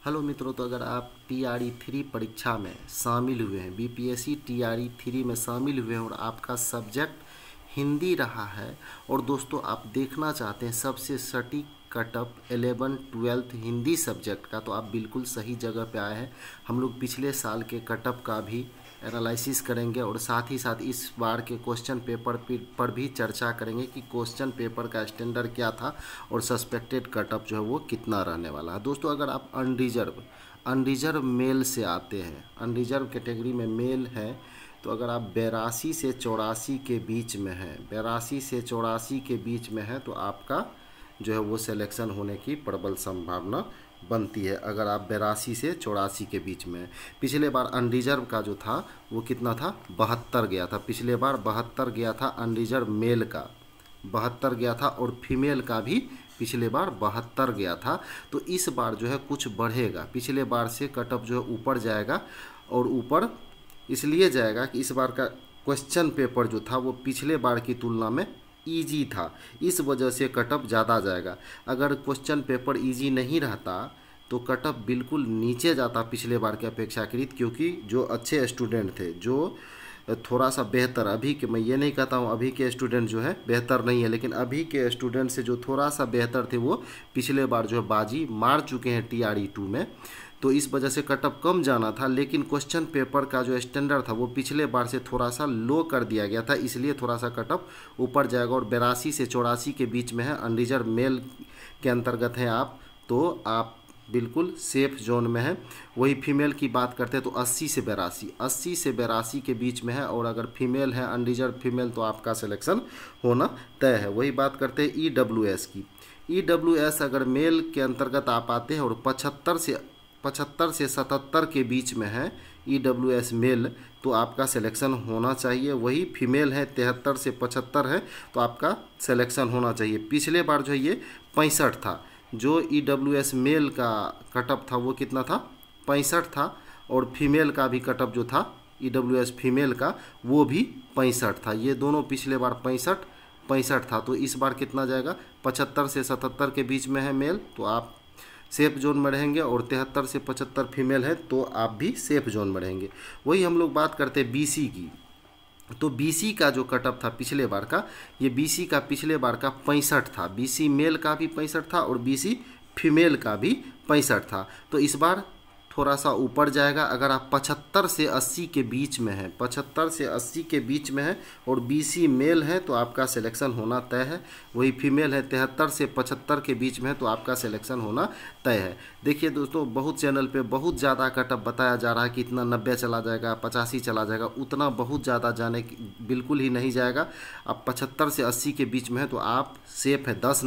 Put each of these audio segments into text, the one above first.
Hello मित्रों, तो अगर आप टीआरई 3 परीक्षा में शामिल हुए हैं, बीपीएससी टीआरई 3 में शामिल हुए हैं और आपका सब्जेक्ट हिंदी रहा है और दोस्तों आप देखना चाहते हैं सबसे सटीक कटअप 11-12 हिंदी सब्जेक्ट का, तो आप बिल्कुल सही जगह पे आए हैं। हम लोग पिछले साल के कटअप का भी एनालिसिस करेंगे और साथ ही साथ इस बार के क्वेश्चन पेपर पर भी चर्चा करेंगे कि क्वेश्चन पेपर का स्टैंडर्ड क्या था और सस्पेक्टेड कटअप जो है वो कितना रहने वाला है। दोस्तों अगर आप अनरिजर्व मेल से आते हैं, अनरिजर्व कैटेगरी में मेल है, तो अगर आप 82 से 84 के बीच में हैं, 82 से 84 के बीच में है, तो आपका जो है वो सिलेक्शन होने की प्रबल संभावना बनती है। अगर आप 82 से 84 के बीच में हैं। पिछले बार अनरिजर्व का जो था वो कितना था, 72 गया था। पिछले बार 72 गया था अनरिजर्व मेल का, 72 गया था और फीमेल का भी पिछले बार 72 गया था। तो इस बार जो है कुछ बढ़ेगा, पिछले बार से कटअप जो है ऊपर जाएगा और ऊपर इसलिए जाएगा कि इस बार का क्वेश्चन पेपर जो था वो पिछले बार की तुलना में इजी था, इस वजह से कटअप ज़्यादा जाएगा। अगर क्वेश्चन पेपर इजी नहीं रहता तो कटअप बिल्कुल नीचे जाता पिछले बार के अपेक्षाकृत, क्योंकि जो अच्छे स्टूडेंट थे, जो थोड़ा सा बेहतर, अभी के, मैं ये नहीं कहता हूँ अभी के स्टूडेंट जो है बेहतर नहीं है, लेकिन अभी के स्टूडेंट से जो थोड़ा सा बेहतर थे वो पिछले बार जो है बाजी मार चुके हैं टीआरई 2 में, तो इस वजह से कटअप कम जाना था। लेकिन क्वेश्चन पेपर का जो स्टैंडर्ड था वो पिछले बार से थोड़ा सा लो कर दिया गया था, इसलिए थोड़ा सा कटअप ऊपर जाएगा और 82 से 84 के बीच में है, अनरिजर्व मेल के अंतर्गत हैं आप, तो आप बिल्कुल सेफ जोन में है। वही फीमेल की बात करते हैं तो 80 से 82 के बीच में है, और अगर फीमेल है अनरिजर्व फीमेल तो आपका सिलेक्शन होना तय है। वही बात करते हैं ईडब्ल्यूएस की। ईडब्ल्यूएस अगर मेल के अंतर्गत आप आते हैं और 75 से 77 के बीच में है ईडब्ल्यूएस मेल, तो आपका सिलेक्शन होना चाहिए। वही फीमेल है 73 से 75 है, तो आपका सिलेक्शन होना चाहिए। पिछले बार जो है ये 65 था, जो ईडब्ल्यूएस मेल का कटअप था वो कितना था, 65 था, और फीमेल का भी कटअप जो था ईडब्ल्यूएस फीमेल का वो भी 65 था। ये दोनों पिछले बार 65 था, तो इस बार कितना जाएगा, 75 से 77 के बीच में है मेल, तो आप सेफ जोन में रहेंगे, और 73 से 75 फीमेल है तो आप भी सेफ जोन में रहेंगे। वही हम लोग बात करते हैं बीसी की, तो बीसी का जो कटअप था पिछले बार का, ये बीसी का पिछले बार का 65 था, बीसी मेल का भी 65 था और बीसी फीमेल का भी 65 था, तो इस बार थोड़ा सा ऊपर जाएगा। अगर आप 75 से 80 के बीच में हैं, 75 से 80 के बीच में है और बीसी मेल है तो आपका सिलेक्शन होना तय है। वही फीमेल है 73 से 75 के बीच में है तो आपका सिलेक्शन होना तय है। देखिए दोस्तों, बहुत चैनल पे बहुत ज़्यादा कटअप बताया जा रहा है कि इतना 90 चला जाएगा, 85 चला जाएगा, उतना बहुत ज़्यादा जाने बिल्कुल ही नहीं जाएगा। आप 75 से 80 के बीच में है तो आप सेफ है। 10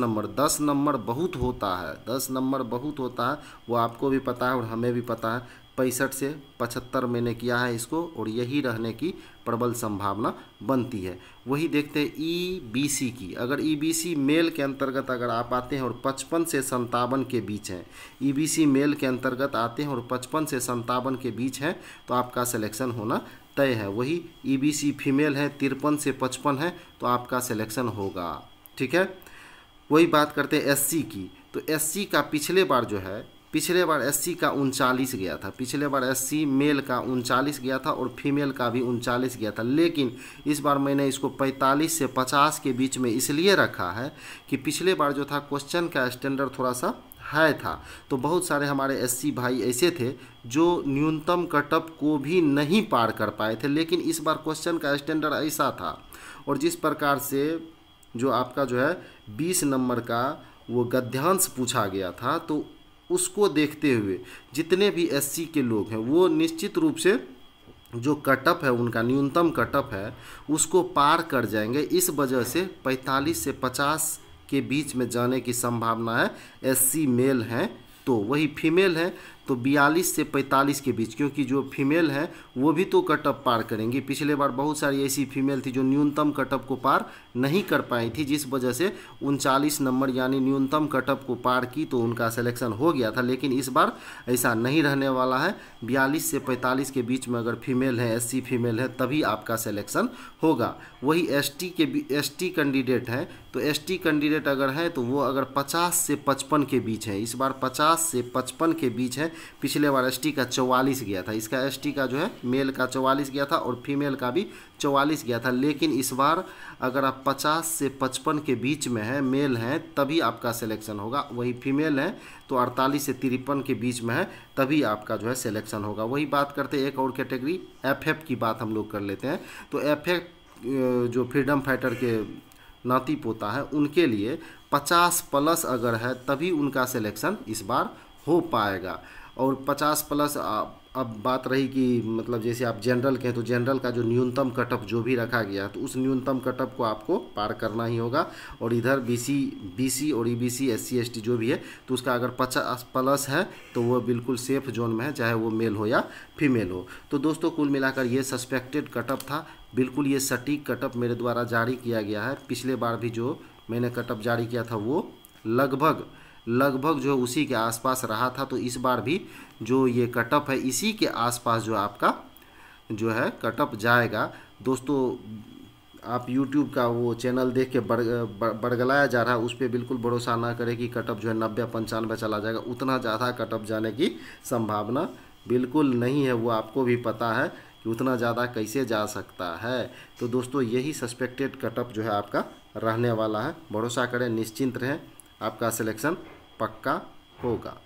नंबर बहुत होता है, 10 नंबर बहुत होता है, वो आपको भी पता है और हमें भी पता है। 65 से 75 मैंने किया है इसको, और यही रहने की प्रबल संभावना बनती है। वही देखते हैं ईबीसी की। अगर ईबीसी मेल के अंतर्गत अगर आप आते हैं और 55 से 57 के बीच हैं, ईबीसी मेल के अंतर्गत आते हैं और 55 से 57 के बीच हैं तो आपका सिलेक्शन होना तय है। वही ईबीसी फीमेल है 53 से 55 है तो आपका सिलेक्शन होगा, ठीक है। वही बात करते हैं एससी की, तो एससी का पिछले बार जो है, पिछले बार एससी का 39 गया था, पिछले बार एससी मेल का 39 गया था और फीमेल का भी 39 गया था, लेकिन इस बार मैंने इसको 45 से 50 के बीच में इसलिए रखा है कि पिछले बार जो था क्वेश्चन का स्टैंडर्ड थोड़ा सा हाई था, तो बहुत सारे हमारे एससी भाई ऐसे थे जो न्यूनतम कटअप को भी नहीं पार कर पाए थे, लेकिन इस बार क्वेश्चन का स्टैंडर्ड ऐसा था और जिस प्रकार से जो आपका जो है 20 नंबर का वो गद्यांश पूछा गया था, तो उसको देखते हुए जितने भी एससी के लोग हैं वो निश्चित रूप से जो कटअप है उनका न्यूनतम कटअप है उसको पार कर जाएंगे। इस वजह से 45 से 50 के बीच में जाने की संभावना है। एससी मेल हैं, तो वही फीमेल है तो 42 से 45 के बीच, क्योंकि जो फीमेल है वो भी तो कटअप पार करेंगी। पिछले बार बहुत सारी ऐसी फीमेल थी जो न्यूनतम कटअप को पार नहीं कर पाई थी, जिस वजह से 39 नंबर यानी न्यूनतम कटअप को पार की तो उनका सिलेक्शन हो गया था। लेकिन इस बार ऐसा नहीं रहने वाला है। 42 से 45 के बीच में अगर फीमेल है, एससी फीमेल है, तभी आपका सिलेक्शन होगा। वही एसटी कैंडिडेट हैं, तो एसटी कैंडिडेट अगर है तो वो अगर 50 से 55 के बीच है, इस बार 50 से 55 के बीच है पिछले बार एसटी का 44 गया था, इसका एसटी का जो है मेल का 44 गया था और फीमेल का भी 44 गया था। लेकिन इस बार अगर आप 50 से 55 के बीच में हैं, मेल हैं, तभी आपका सिलेक्शन होगा। वही फीमेल हैं तो 48 से 53 के बीच में है, तभी आपका जो है सिलेक्शन होगा। वही बात करते हैं एक और कैटेगरी एफएफ की बात हम लोग कर लेते हैं। तो एफएफ जो फ्रीडम फाइटर के नाती पोता है, उनके लिए 50 प्लस अगर है तभी उनका सिलेक्शन इस बार हो पाएगा। और 50 प्लस अब बात रही कि मतलब जैसे आप जनरल के हैं तो जनरल का जो न्यूनतम कटअप जो भी रखा गया तो उस न्यूनतम कटअप को आपको पार करना ही होगा। और इधर बीसी और ईबीसी एससी एसटी जो भी है तो उसका अगर 50 प्लस है तो वो बिल्कुल सेफ जोन में है, चाहे वो मेल हो या फीमेल हो। तो दोस्तों कुल मिलाकर ये सस्पेक्टेड कटअप था, बिल्कुल ये सटीक कटअप मेरे द्वारा जारी किया गया है। पिछले बार भी जो मैंने कटअप जारी किया था वो लगभग जो उसी के आसपास रहा था। तो इस बार भी जो ये कटअप है इसी के आसपास जो आपका जो है कटअप जाएगा। दोस्तों आप YouTube का वो चैनल देख के बड़गलाया जा रहा है, उस पर बिल्कुल भरोसा ना करें कि कटअप जो है 90-95 चला जाएगा। उतना ज़्यादा कटअप जाने की संभावना बिल्कुल नहीं है, वो आपको भी पता है कि उतना ज़्यादा कैसे जा सकता है। तो दोस्तों यही सस्पेक्टेड कटअप जो है आपका रहने वाला है। भरोसा करें, निश्चिंत रहें, आपका सिलेक्शन पक्का होगा।